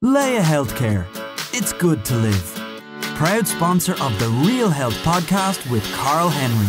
Leia Healthcare. It's good to live. Proud sponsor of the Real Health podcast with Carl Henry.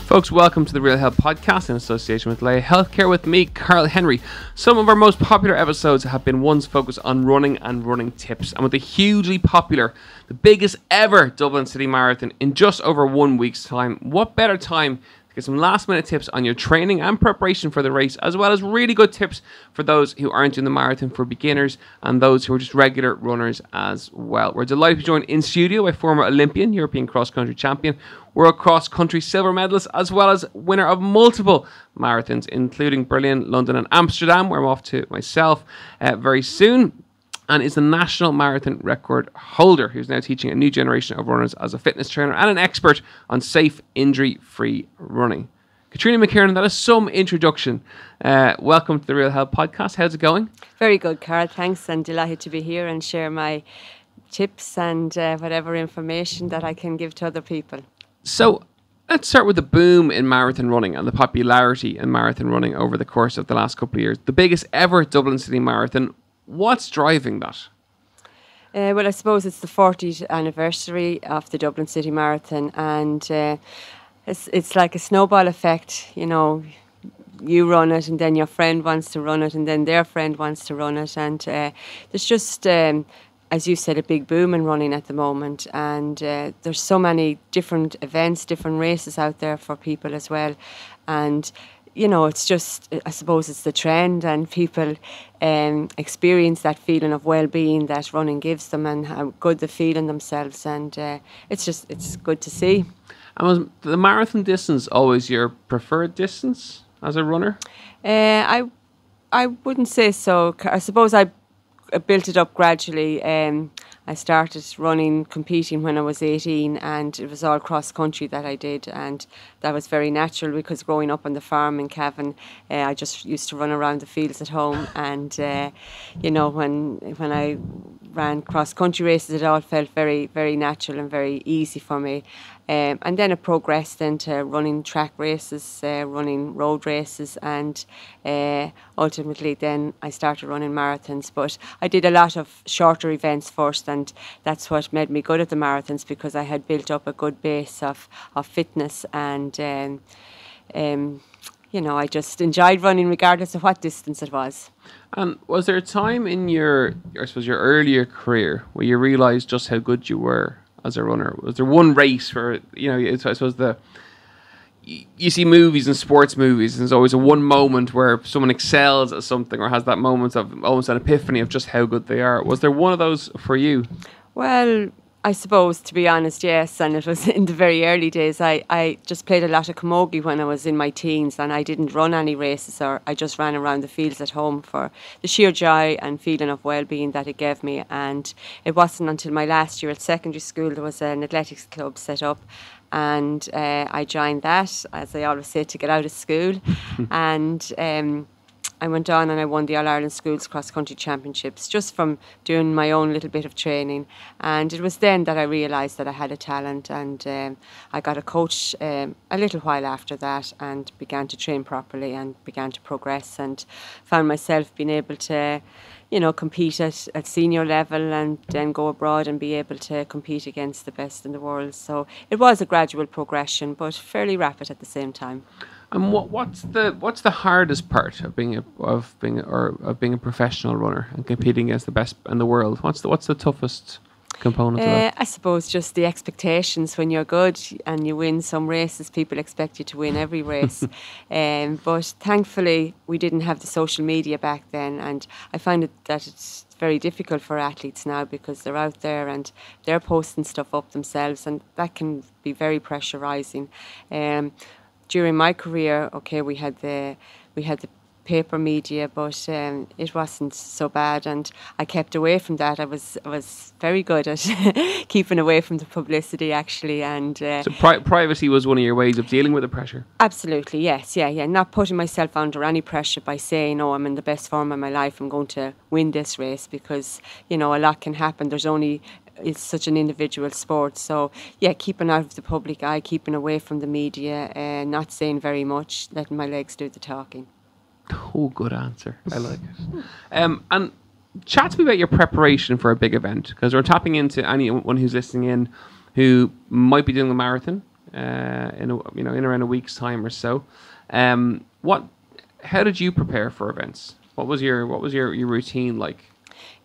Folks, welcome to the Real Health Podcast in association with Leia Healthcare with me, Carl Henry. Some of our most popular episodes have been ones focused on running and running tips. And with the hugely popular, the biggest ever Dublin City Marathon in just over 1 week's time, what better time to get some last minute tips on your training and preparation for the race, as well as really good tips for those who aren't doing the marathon, for beginners and those who are just regular runners as well. We're delighted to be joined in studio by former Olympian, European cross-country champion, World Cross Country silver medalist, as well as winner of multiple marathons, including Berlin, London and Amsterdam, where I'm off to myself very soon, and is the national marathon record holder, who's now teaching a new generation of runners as a fitness trainer and an expert on safe, injury-free running. Catherina McKiernan, that is some introduction. Welcome to the Real Health Podcast. How's it going? Very good, Carl. Thanks. I'm delighted to be here and share my tips and whatever information that I can give to other people. So let's start with the boom in marathon running and the popularity in marathon running over the course of the last couple of years. The biggest ever Dublin City Marathon. What's driving that? Well, I suppose it's the 40th anniversary of the Dublin City Marathon, and it's like a snowball effect. You know, you run it and then your friend wants to run it and then their friend wants to run it, and there's just... as you said, a big boom in running at the moment, and there's so many different events, different races out there for people as well. And, you know, it's just, I suppose it's the trend, and people experience that feeling of well-being that running gives them and how good they feel in themselves. And it's good to see. And was the marathon distance always your preferred distance as a runner? I wouldn't say so. I suppose I built it up gradually. I started competing when I was 18, and it was all cross country that I did, and that was very natural because growing up on the farm in Cavan, I just used to run around the fields at home, and you know, when I ran cross country races, it all felt very, very natural and very easy for me. And then it progressed into running track races, running road races, and ultimately then I started running marathons. But I did a lot of shorter events first, and that's what made me good at the marathons, because I had built up a good base of fitness, and you know, I just enjoyed running regardless of what distance it was. And was there a time in your earlier career where you realised just how good you were as a runner? Was there one race where, you know, I suppose you see movies and sports movies, and there's always a one moment where someone excels at something or has that moment of almost an epiphany of just how good they are. Was there one of those for you? Well, I suppose, to be honest, yes, and it was in the very early days. I just played a lot of camogie when I was in my teens, and I didn't run any races, or I just ran around the fields at home for the sheer joy and feeling of well-being that it gave me. And it wasn't until my last year at secondary school there was an athletics club set up, and I joined that, as I always say, to get out of school. And I went on and I won the All-Ireland Schools Cross Country Championships just from doing my own little bit of training. And it was then that I realised that I had a talent, and I got a coach a little while after that, and began to train properly and began to progress, and found myself being able to, you know, compete at senior level and then go abroad and be able to compete against the best in the world. So it was a gradual progression, but fairly rapid at the same time. And what's the hardest part of being a professional runner and competing against the best in the world? What's the toughest component of that? I suppose just the expectations. When you're good and you win some races, people expect you to win every race. But thankfully, we didn't have the social media back then, and I find that it's very difficult for athletes now, because they're out there and they're posting stuff up themselves, and that can be very pressurising. During my career, okay, we had the paper media, but it wasn't so bad, and I kept away from that. I was very good at keeping away from the publicity, actually. And so privacy was one of your ways of dealing with the pressure? Absolutely, yes, yeah. Not putting myself under any pressure by saying, oh, I'm in the best form of my life, I'm going to win this race, because, you know, a lot can happen. There's only it's such an individual sport. So yeah, keeping out of the public eye, keeping away from the media, not saying very much, letting my legs do the talking. Oh, good answer. I like it. And chat to me about your preparation for a big event, because we're tapping into anyone who's listening in who might be doing the marathon in around a week's time or so. How did you prepare for events? What was your routine like?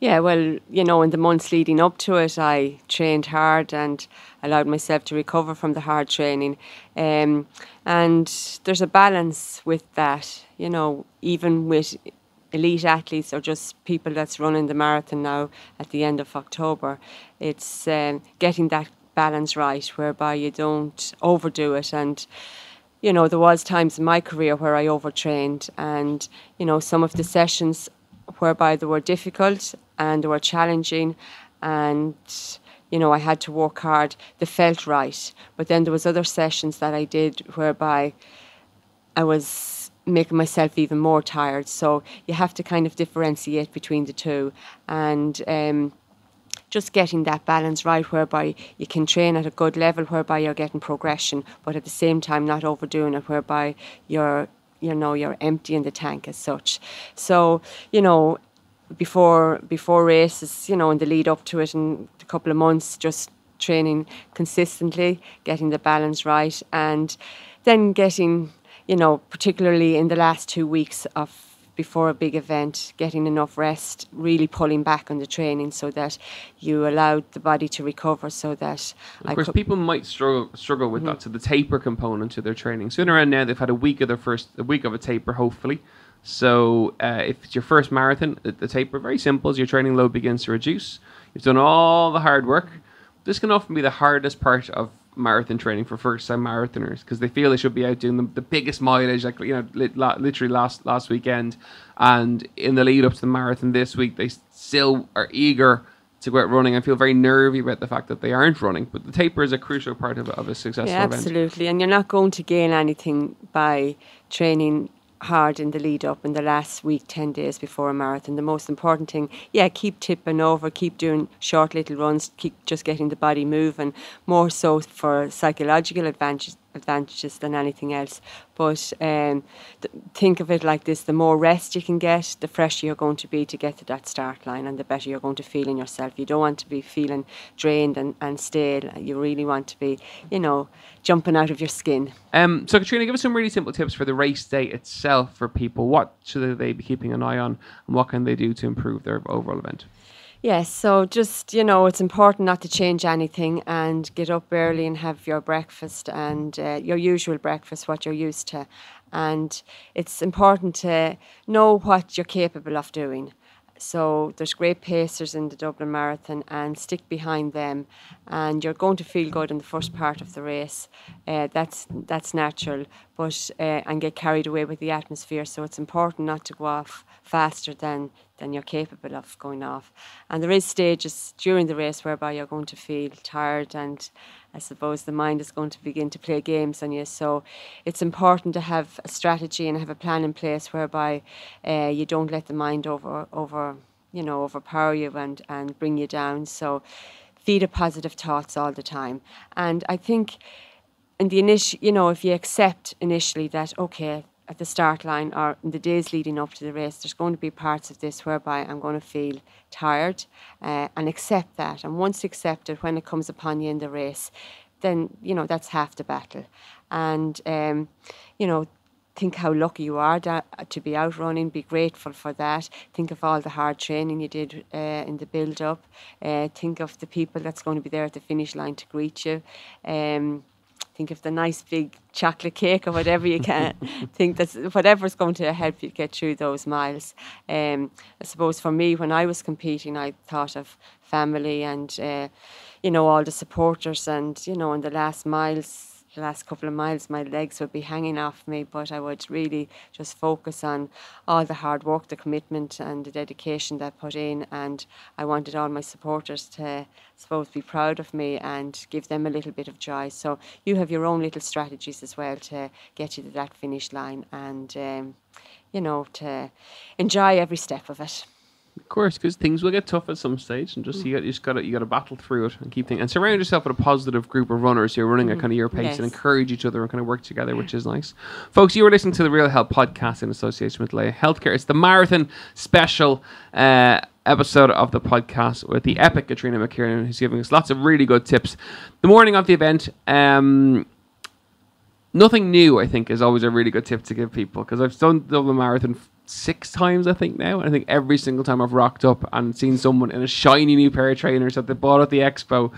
Yeah, well, in the months leading up to it, I trained hard and allowed myself to recover from the hard training. And there's a balance with that, even with elite athletes or just people that's running the marathon now at the end of October. It's getting that balance right, whereby you don't overdo it. And there was times in my career where I overtrained, and some of the sessions whereby they were difficult and they were challenging, and I had to work hard. They felt right, but then there was other sessions that I did whereby I was making myself even more tired. So you have to kind of differentiate between the two, and just getting that balance right, whereby you can train at a good level, whereby you're getting progression, but at the same time not overdoing it, whereby you're emptying the tank as such. So, before races, in the lead up to it, in a couple of months, just training consistently, getting the balance right, and then getting, particularly in the last 2 weeks before a big event, getting enough rest, really pulling back on the training so that you allowed the body to recover, so that of course people might struggle with that, so the taper component to their training. Soon around now they've had a week of a taper, hopefully. So if it's your first marathon, the taper, very simple, as your training load begins to reduce. You've done all the hard work. This can often be the hardest part of marathon training for first-time marathoners, because they feel they should be out doing the biggest mileage, like literally last weekend, and in the lead up to the marathon this week, they still are eager to go out running and feel very nervy about the fact that they aren't running. But the taper is a crucial part of a successful event. Absolutely, and you're not going to gain anything by training hard in the lead up in the last week, 10 days before a marathon. The most important thing, keep tipping over, keep doing short little runs, keep just getting the body moving, more so for psychological advantages than anything else. But think of it like this: the more rest you can get, the fresher you're going to be to get to that start line, and the better you're going to feel in yourself. You don't want to be feeling drained and stale. You really want to be, jumping out of your skin. So Katrina, give us some really simple tips for the race day itself for people. What should they be keeping an eye on, and what can they do to improve their overall event? Yes, so just, it's important not to change anything, and get up early and have your breakfast, and your usual breakfast, what you're used to. And it's important to know what you're capable of doing. So there's great pacers in the Dublin Marathon, and stick behind them, and you're going to feel good in the first part of the race. That's natural, but and get carried away with the atmosphere. So it's important not to go off faster than you're capable of going off. And there is stages during the race whereby you're going to feel tired, and I suppose the mind is going to begin to play games on you. So it's important to have a strategy and have a plan in place whereby you don't let the mind overpower you and bring you down. So feed it positive thoughts all the time. And I think in the if you accept initially that, okay, at the start line or in the days leading up to the race, there's going to be parts of this whereby I'm going to feel tired, and accept that. And once you accept it, when it comes upon you in the race, then, that's half the battle. And, think how lucky you are to be out running, be grateful for that. Think of all the hard training you did in the build-up. Think of the people that's going to be there at the finish line to greet you. Think of the nice big chocolate cake or whatever you can. Think that's whatever's going to help you get through those miles. I suppose for me, when I was competing, I thought of family and, all the supporters, and, in the last couple of miles, my legs would be hanging off me, but I would really just focus on all the hard work, the commitment and the dedication that I put in, and I wanted all my supporters to, be proud of me and give them a little bit of joy. So you have your own little strategies as well to get you to that finish line, and, to enjoy every step of it. Of course, because things will get tough at some stage, and just you just got to battle through it and keep thinking, and surround yourself with a positive group of runners who are running at kind of your pace and Yes. encourage each other and kind of work together, which is nice. Folks, you were listening to the Real Health podcast in association with Leia Healthcare. It's the marathon special episode of the podcast with the epic Catherina McKiernan, who's giving us lots of really good tips. The morning of the event. Nothing new, I think, is always a really good tip to give people, because I've done the Dublin Marathon 6 times, I think, now. And I think every single time I've rocked up and seen someone in a shiny new pair of trainers that they bought at the expo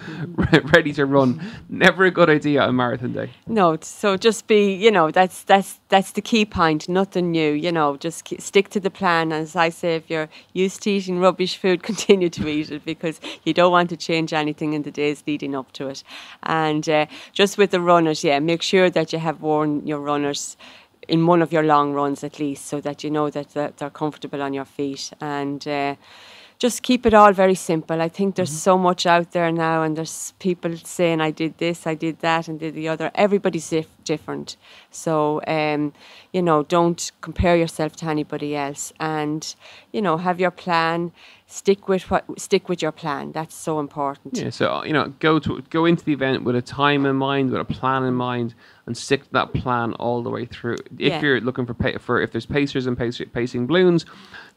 ready to run. Never a good idea on marathon day. No, so just be, that's the key point. Nothing new, just stick to the plan. As I say, if you're used to eating rubbish food, continue to eat it, because you don't want to change anything in the days leading up to it. And just with the runners, make sure that you have worn your runners in one of your long runs at least, so that you know that they're comfortable on your feet. And just keep it all very simple. I think there's so much out there now, and there's people saying, I did this, I did that, and did the other. Everybody's different. So, don't compare yourself to anybody else, and, have your plan. Stick with your plan. That's so important. Yeah, so go into the event with a time in mind, with a plan in mind, and stick to that plan all the way through. If you're looking for if there's pacers and pacing balloons,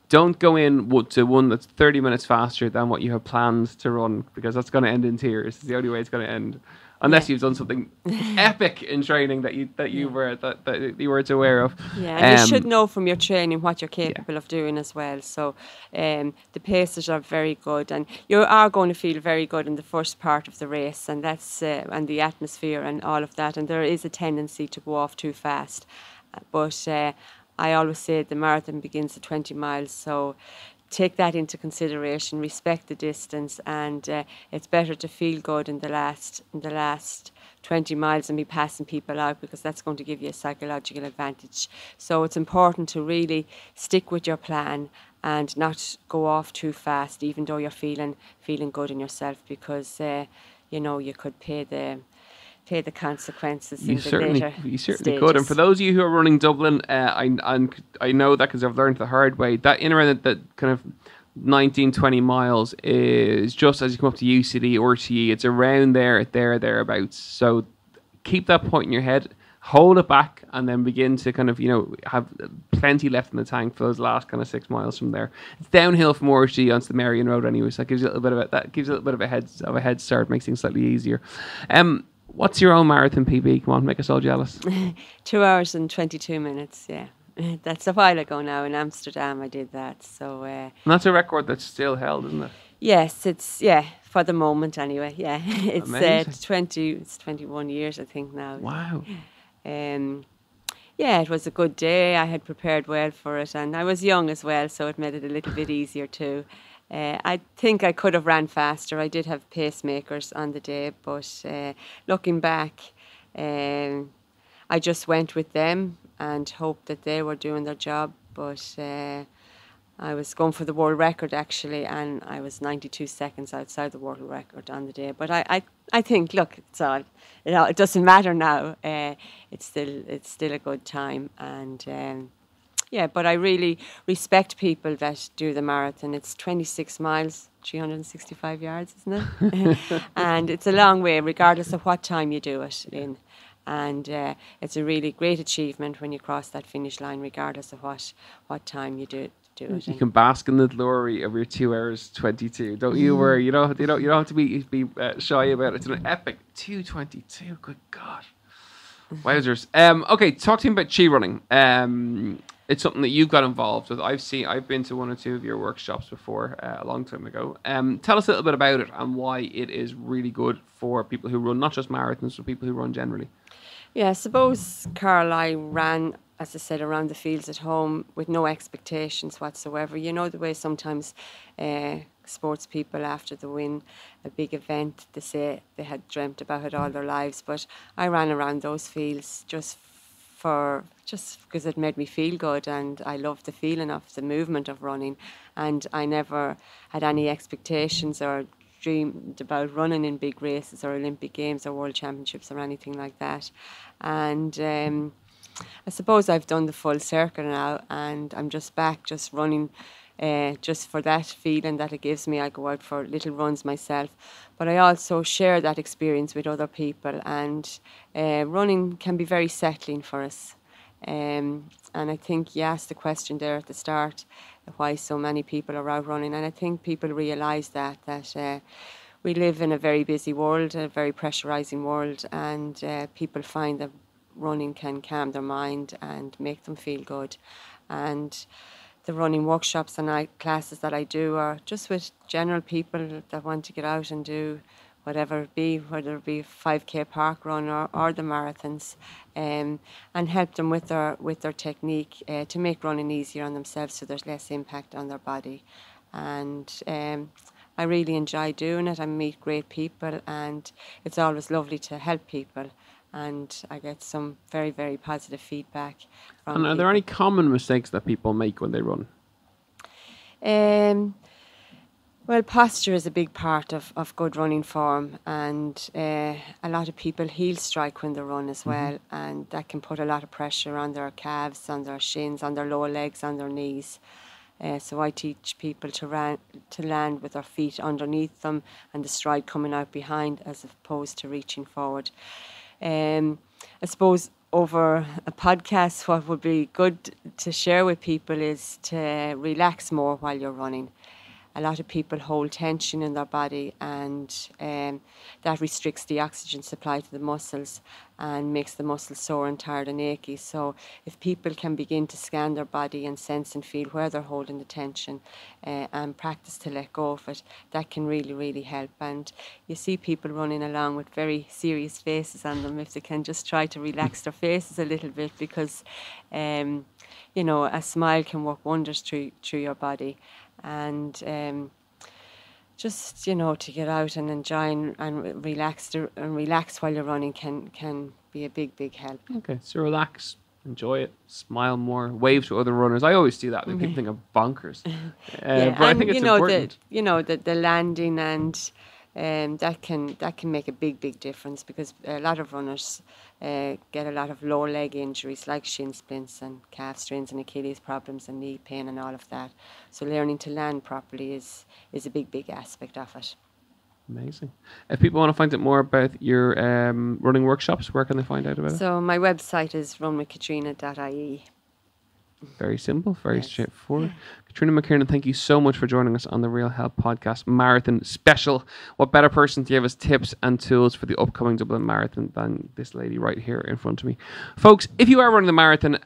don't go in to one that's 30 minutes faster than what you have planned to run, because that's going to end in tears. It's the only way it's going to end. Unless you've done something epic in training that you weren't aware of. Yeah, and you should know from your training what you're capable of doing as well. So the paces are very good, and you are going to feel very good in the first part of the race, and that's and the atmosphere and all of that. And there is a tendency to go off too fast, but I always say the marathon begins at 20 miles, so take that into consideration, respect the distance, and it's better to feel good in the last 20 miles and be passing people out, because that's going to give you a psychological advantage. So it's important to really stick with your plan and not go off too fast, even though you're feeling good in yourself, because you could pay the consequences. You certainly stages. could. And for those of you who are running Dublin, I know that because I've learned the hard way, that in around that kind of 19-20 miles is just as you come up to UCD or RTE. It's around thereabouts. So keep that point in your head, hold it back, and then begin to kind of have plenty left in the tank for those last kind of 6 miles from there. It's downhill from RTE onto the Marion Road anyway, so that gives you a little bit of a head start, makes things slightly easier. What's your own marathon PB? Come on, make us all jealous. 2 hours and 22 minutes, yeah. That's a while ago now. In Amsterdam I did that. So and that's a record that's still held, isn't it? Yes, it's, for the moment anyway, yeah. It's 21 years I think now. Wow. It was a good day. I had prepared well for it, and I was young as well, so it made it a little bit easier too. I think I could have ran faster. I did have pacemakers on the day, but looking back, I just went with them and hoped that they were doing their job. But I was going for the world record actually, and I was 92 seconds outside the world record on the day. But I think, look, it doesn't matter now. It's still a good time, and. But I really respect people that do the marathon. It's 26 miles, 365 yards, isn't it? And it's a long way, regardless of what time you do it in. And it's a really great achievement when you cross that finish line, regardless of what time you do it. You can bask in the glory of your 2 hours 22. Don't you worry. You don't have to be shy about it. It's an epic 2:22. Good God, wowzers. Okay, talk to me about chi running. It's something that you've got involved with. I've been to one or two of your workshops before a long time ago. Tell us a little bit about it and why it is really good for people who run, not just marathons, but people who run generally. Yeah, I suppose, Carl, I ran, as I said, around the fields at home with no expectations whatsoever. You know the way sometimes sports people, after the win a big event, they say they had dreamt about it all their lives. But I ran around those fields just because it made me feel good, and I loved the feeling of the movement of running, and I never had any expectations or dreamed about running in big races or Olympic Games or World Championships or anything like that. And I suppose I've done the full circle now, and I'm just back just running just for that feeling that it gives me. I go out for little runs myself, but I also share that experience with other people, and running can be very settling for us. And I think you asked the question there at the start, why so many people are out running, and I think people realise that we live in a very busy world, a very pressurising world, and people find that running can calm their mind and make them feel good. And the running workshops and classes that I do are just with general people that want to get out and do whatever it be, whether it be 5K park run or the marathons, and help them with their technique to make running easier on themselves, so there's less impact on their body. And I really enjoy doing it. I meet great people, and it's always lovely to help people. And I get some very, very positive feedback from And are there any common mistakes that people make when they run? Well, posture is a big part of good running form, and a lot of people heel strike when they run as well, and that can put a lot of pressure on their calves, on their shins, on their lower legs, on their knees. So I teach people to land with their feet underneath them and the stride coming out behind, as opposed to reaching forward. I suppose over a podcast, what would be good to share with people is to relax more while you're running. A lot of people hold tension in their body, and that restricts the oxygen supply to the muscles and makes the muscles sore and tired and achy. So if people can begin to scan their body and sense and feel where they're holding the tension and practice to let go of it, that can really, really help. And you see people running along with very serious faces on them if they can just try to relax their faces a little bit, because a smile can work wonders through your body. And just to get out and enjoy and relax while you're running can be a big help. Okay, so relax, enjoy it, smile more, wave to other runners. I always do that. People think I'm bonkers, but I think it's important. The landing and that can make a big difference, because a lot of runners get a lot of lower leg injuries like shin splints and calf strains and Achilles problems and knee pain and all of that. So learning to land properly is a big aspect of it. Amazing. If people want to find out more about your running workshops, where can they find out about it? So my website is runwithkatrina.ie. Very simple, very straightforward. Catherina McKiernan, thank you so much for joining us on the Real Health Podcast Marathon Special. What better person to give us tips and tools for the upcoming Dublin Marathon than this lady right here in front of me. Folks, if you are running the marathon,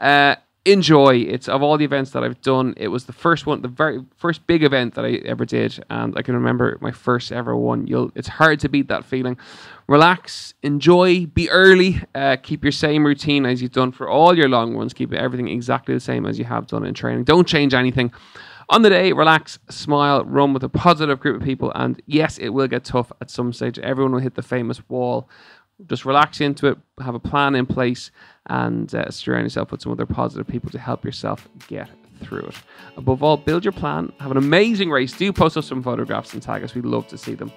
enjoy. It's of all the events that I've done, it was the first one, the very first big event that I ever did, and I can remember my first ever one. It's hard to beat that feeling. Relax, enjoy, be early, keep your same routine as you've done for all your long runs. Keep everything exactly the same as you have done in training. Don't change anything. On the day, relax, smile, run with a positive group of people, and yes, it will get tough at some stage. Everyone will hit the famous wall. Just relax into it, have a plan in place, and surround yourself with some other positive people to help yourself get through it. Above all, build your plan, have an amazing race. Do post us some photographs and tag us. We'd love to see them.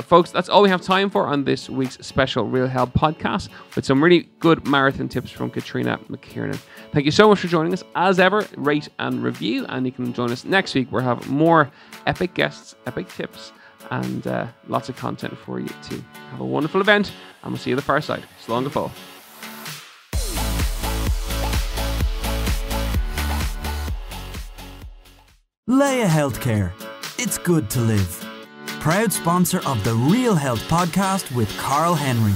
Folks, that's all we have time for on this week's special Real Health podcast, with some really good marathon tips from Catherina McKiernan. Thank you so much for joining us. As ever, rate and review, and you can join us next week. We'll have more epic guests, epic tips, and lots of content for you too. Have a wonderful event, and we'll see you the far side. Slán go fóill. Leia Healthcare. It's good to live. Proud sponsor of the Real Health Podcast with Carl Henry.